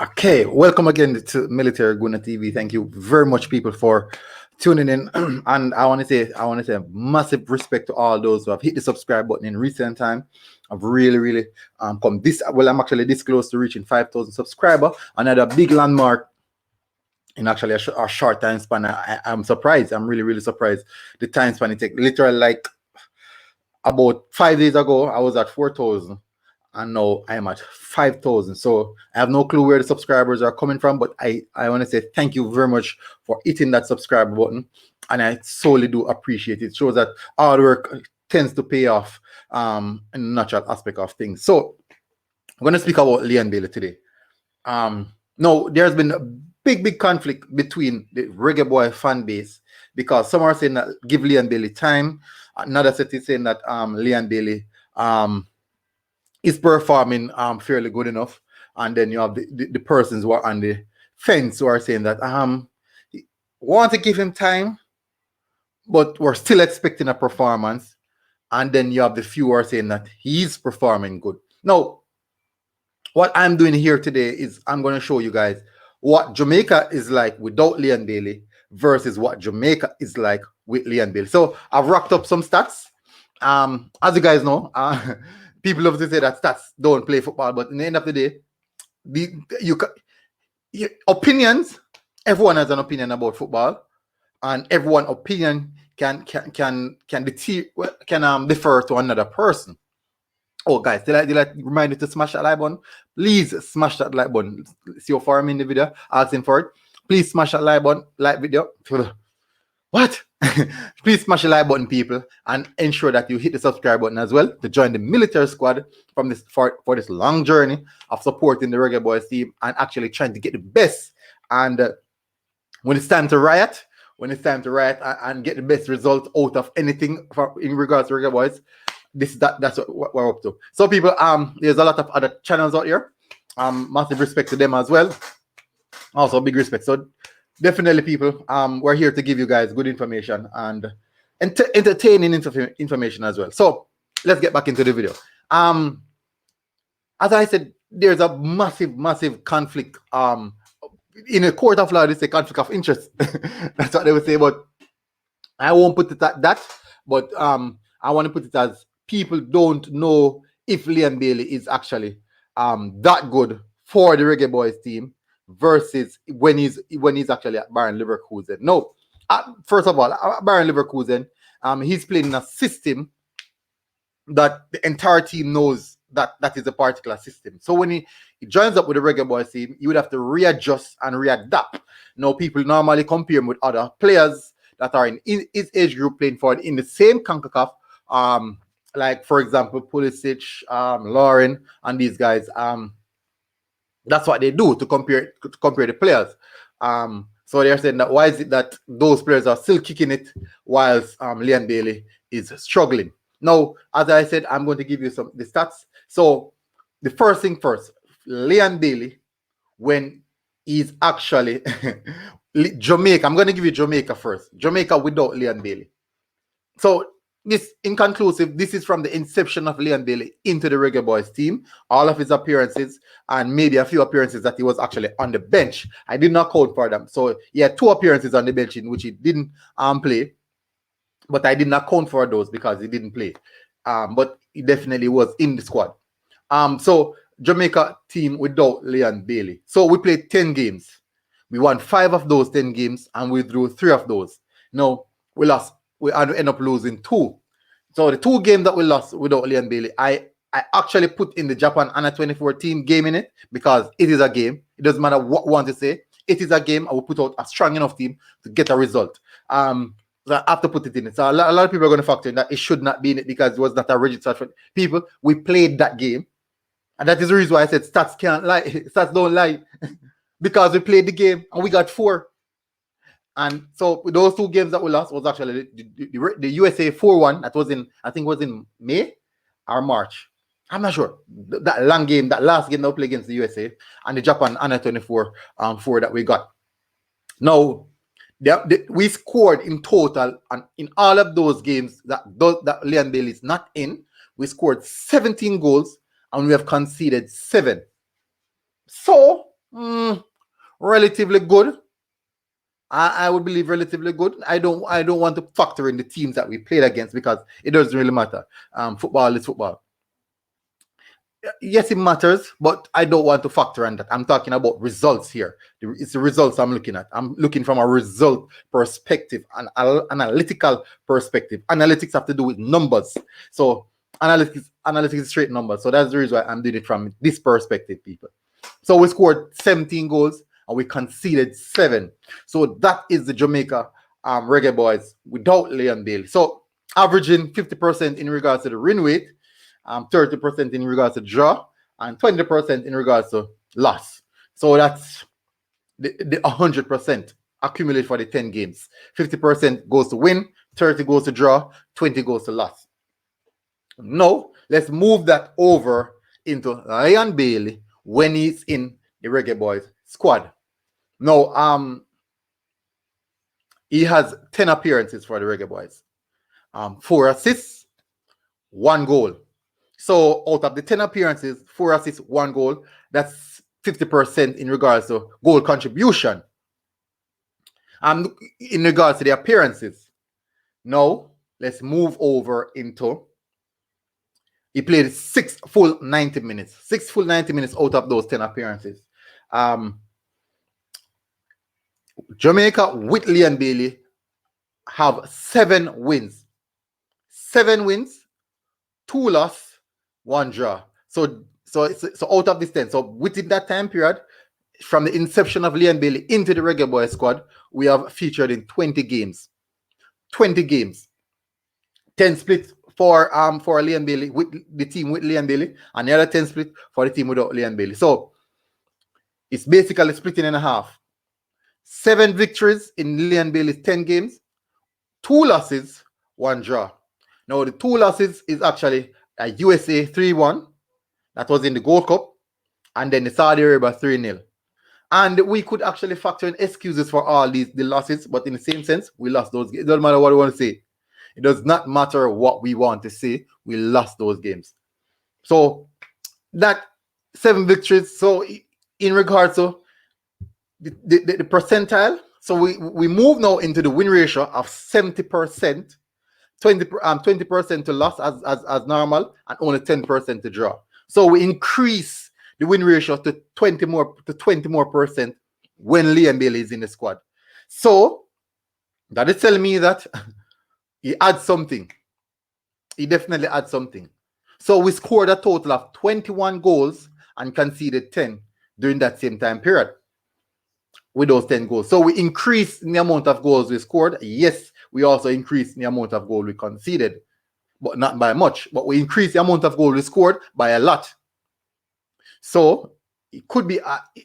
Okay, welcome again to Military Guna TV. Thank you very much, people, for tuning in. And I want to say massive respect to all those who have hit the subscribe button in recent time. I've really come this well. I'm actually this close to reaching 5,000 subscriber. Another big landmark in actually a short time span. I'm surprised. I'm really surprised. The time span it take literally like about 5 days ago. I was at 4,000. And now I am at 5,000. So I have no clue where the subscribers are coming from, but I want to say thank you very much for hitting that subscribe button. And I solely do appreciate it. It shows that hard work tends to pay off in the natural aspect of things. So I'm going to speak about Leon Bailey today. No, there's been a big conflict between the Reggae Boy fan base because some are saying that give Leon Bailey time. Another set is saying that Leon Bailey is performing fairly good enough, and then you have the persons who are on the fence who are saying that want to give him time, but we're still expecting a performance, and then you have the few who are saying that he's performing good. Now, what I'm doing here today is I'm going to show you guys what Jamaica is like without Leon Bailey versus what Jamaica is like with Leon Bailey. So I've racked up some stats. As you guys know, people love to say that stats don't play football, but in the end of the day, opinions. Everyone has an opinion about football, and everyone's opinion can defer to another person. Oh, guys, did I remind you to smash that like button? Please smash that like button. See how far I'm in the video, asking for it. Please smash that like button, like video. What? Please smash the like button, people, and ensure that you hit the subscribe button as well to join the military squad from this for this long journey of supporting the Reggae Boyz team and actually trying to get the best. And when it's time to riot, and get the best result out of anything in regards to Reggae Boyz, that's what we're up to. So, people, there's a lot of other channels out here. Massive respect to them as well. Also, big respect. So, definitely, people, we're here to give you guys good information and entertaining information as well. So let's get back into the video. As I said, there's a massive conflict. In a court of law, they say conflict of interest. That's what they would say, but I won't put it at that. But I want to put it as people don't know if Leon Bailey is actually that good for the Reggae Boyz team versus when he's actually at Bayern Leverkusen. No, first of all, at Bayern Leverkusen, he's playing in a system that the entire team knows that is a particular system. So when he joins up with the Reggae Boyz team, you would have to readjust and readapt. Now, people normally compare him with other players that are in his age group playing for in the same CONCACAF, like, for example, Pulisic, Lauren, and these guys. That's what they do to compare the players. So they're saying that why is it that those players are still kicking it whilst Leon Bailey is struggling? Now, as I said, I'm going to give you the stats. So the first thing first, Leon Bailey, when he's actually Jamaica, I'm going to give you Jamaica first. Jamaica without Leon Bailey. So this inconclusive, this is from the inception of Leon Bailey into the Reggae Boyz team, all of his appearances and maybe a few appearances that he was actually on the bench. I did not count for them. So he had 2 appearances on the bench in which he didn't play, but I did not count for those because he didn't play. But he definitely was in the squad. So Jamaica team without Leon Bailey. So we played 10 games. We won 5 of those 10 games and we drew 3 of those. No, we lost. We end up losing 2. So the 2 games that we lost without Leon Bailey, I actually put in the Japan Under 24 team game in it because it is a game. It doesn't matter what we want to say. It is a game. I will put out a strong enough team to get a result. So I have to put it in it. So a lot of people are going to factor in that it should not be in it because it was not a registered for people. We played that game. And that is the reason why I said stats can't lie. Stats don't lie. Because we played the game and we got 4. And so those 2 games that we lost was actually the USA 4-1. That was I think it was in May or March. I'm not sure. That long game, that last game that we played against the USA, and the Japan Under 24 4 that we got. Now, we scored in total, and in all of those games that Leon Bailey is not in, we scored 17 goals and we have conceded 7. So Mm, relatively good. I would believe relatively good. I don't want to factor in the teams that we played against because it doesn't really matter. Football is football. Yes, it matters, but I don't want to factor in that. I'm talking about results here. It's the results I'm looking at. I'm looking from a result perspective, an analytical perspective. Analytics have to do with numbers. So analytics is straight numbers. So that's the reason why I'm doing it from this perspective, people. So we scored 17 goals and we conceded 7. So that is the Jamaica Reggae Boyz without Leon Bailey. So averaging 50% in regards to the win rate, 30% in regards to draw, and 20% in regards to loss. So that's the 100% accumulated for the 10 games. 50% goes to win, 30 goes to draw, 20 goes to loss. Now, let's move that over into Leon Bailey when he's in the Reggae Boyz squad. Now, he has 10 appearances for the Reggae Boyz. 4 assists, 1 goal. So out of the 10 appearances, 4 assists, 1 goal, that's 50% in regards to goal contribution. In regards to the appearances. Now, let's move over into, he played 6 full 90 minutes. 6 full 90 minutes out of those 10 appearances. Jamaica with Leon Bailey have 7 wins. 7 wins, 2 loss, 1 draw. So out of this 10, so within that time period, from the inception of Leon Bailey into the Reggae Boyz squad, we have featured in 20 games. 20 games. 10 split for Leon Bailey, with the team with Leon Bailey, and the other 10 split for the team without Leon Bailey. So it's basically splitting in half. 7 victories in Leon Bailey's 10 games, 2 losses, 1 draw. Now the 2 losses is actually a USA 3-1, that was in the Gold Cup, and then the Saudi Arabia 3-0. And we could actually factor in excuses for all the losses, but in the same sense, we lost those games. It doesn't matter what we want to say. It does not matter what we want to say. We lost those games. So that 7 victories. So in regards to the percentile, so we move now into the win ratio of 70%, 20% to loss as normal, and only 10% to draw. So we increase the win ratio to 20 more percent when Leon Bailey is in the squad. So that is telling me that he adds something. He definitely adds something. So we scored a total of 21 goals and conceded 10 during that same time period with those 10 goals. So we increased the amount of goals we scored. Yes, we also increased the amount of goals we conceded, but not by much. But we increased the amount of goals we scored by a lot. So it could be,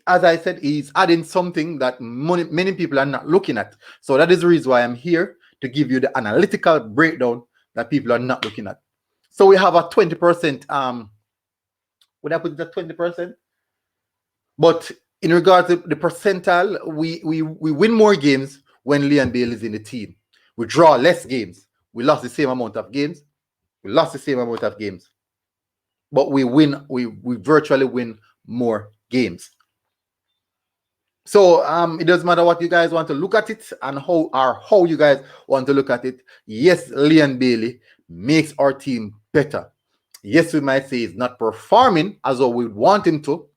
as I said, he's adding something that many people are not looking at. So that is the reason why I'm here, to give you the analytical breakdown that people are not looking at. So we have a 20%, would I put it at 20%? But in regards to the percentile, we win more games when Leon Bailey is in the team. We draw less games. We lost the same amount of games. But we win, we virtually win more games. So it doesn't matter what you guys want to look at it and how you guys want to look at it. Yes, Leon Bailey makes our team better. Yes, we might say he's not performing as though we would want him to,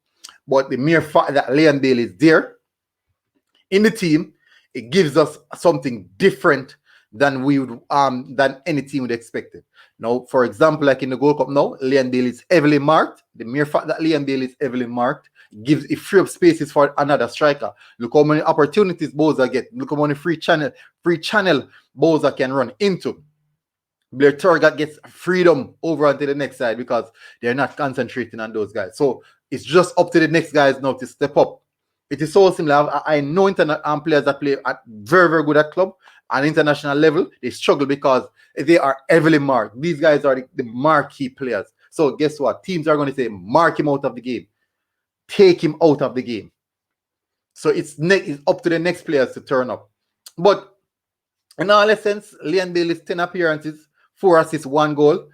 but the mere fact that Leon Bailey is there in the team, it gives us something different than we would than any team would expect it. Now, for example, like in the Gold Cup now, Leon Bailey is heavily marked. The mere fact that Leon Bailey is heavily marked gives it free up spaces for another striker. Look how many opportunities Boza get. Look how many free channel Boza can run into. Blair Turgot gets freedom over onto the next side because they're not concentrating on those guys. So it's just up to the next guys now to step up. It is so similar. I know players that play at very good at club and international level. They struggle because they are heavily marked. These guys are the marquee players. So guess what? Teams are going to say, mark him out of the game. Take him out of the game. So it's up to the next players to turn up. But in all essence, Leon Bailey's 10 appearances, 4 assists, 1 goal.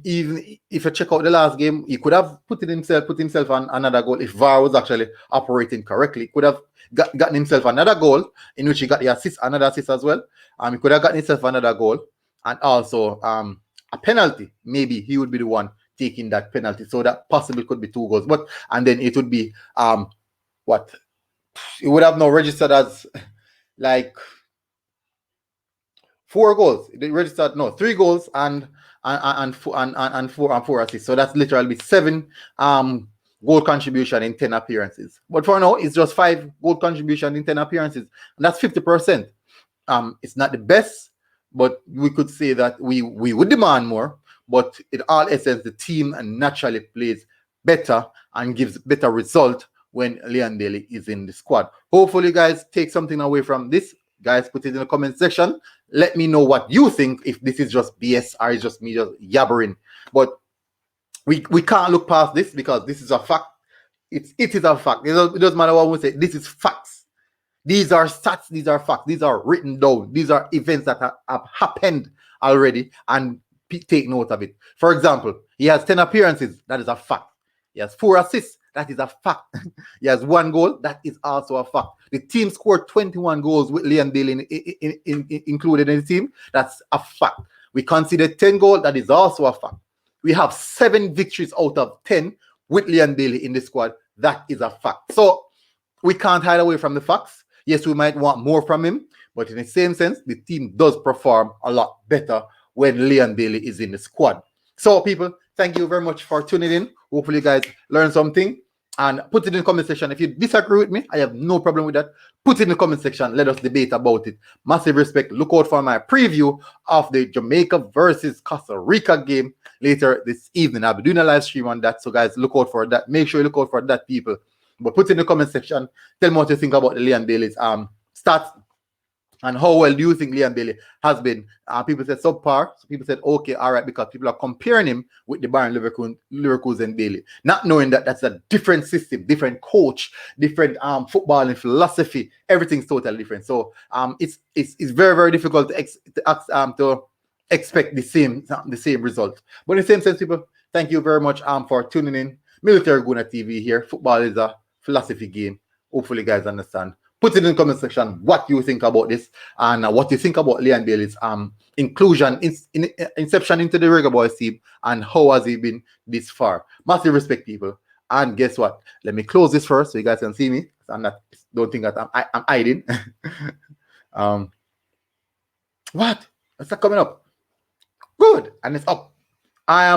Even if you check out the last game, he could have put himself on another goal if VAR was actually operating correctly. He could have gotten himself another goal in which he got the assist, another assist as well. He could have gotten himself another goal and also a penalty. Maybe he would be the one taking that penalty. So that possibly could be 2 goals. And then it would be what? It would have now registered as like 4 goals. They registered 3 goals and 4 assists. So that's literally 7 goal contribution in 10 appearances. But for now, it's just 5 goal contribution in 10 appearances, and that's 50%. It's not the best, but we could say that we would demand more. But in all essence, the team naturally plays better and gives better result when Leon Daly is in the squad. Hopefully, you guys take something away from this. Guys, put it in the comment section. Let me know what you think, if this is just BS or it's just me just yabbering. But we can't look past this because this is a fact. It is a fact. It doesn't matter what we say. This is facts. These are stats. These are facts. These are written down. These are events that have happened already, and take note of it. For example, he has 10 appearances. That is a fact. He has 4 assists. That is a fact. He has 1 goal. That is also a fact. The team scored 21 goals with Leon Daly included in the team. That's a fact. We conceded 10 goals. That is also a fact. We have 7 victories out of 10 with Leon Daly in the squad. That is a fact. So we can't hide away from the facts. Yes, we might want more from him, but in the same sense, the team does perform a lot better when Leon Daly is in the squad. So people, thank you very much for tuning in. Hopefully you guys learned something. And put it in the comment section. If you disagree with me, I have no problem with that. Put it in the comment section. Let us debate about it. Massive respect. Look out for my preview of the Jamaica versus Costa Rica game later this evening. I'll be doing a live stream on that. So guys, look out for that. Make sure you look out for that, people. But put it in the comment section. Tell me what you think about the Leon Daly's stats. And how well do you think Leon Daly has been? People said subpar. So people said, okay, all right, because people are comparing him with the Bayern Leverkusen Daly, not knowing that that's a different system, different coach, different footballing philosophy. Everything's totally different. So it's very, very difficult to expect the same result. But in the same sense, people, thank you very much for tuning in. Military Guna TV here. Football is a philosophy game. Hopefully, you guys understand. Put it in the comment section what you think about this and what you think about Leon Daly's inclusion, inception into the Reggae Boyz team, and how has he been this far. Massive respect, people. And guess what? Let me close this first so you guys can see me. Don't think that I'm hiding. What? It's not coming up. Good. And it's up. I am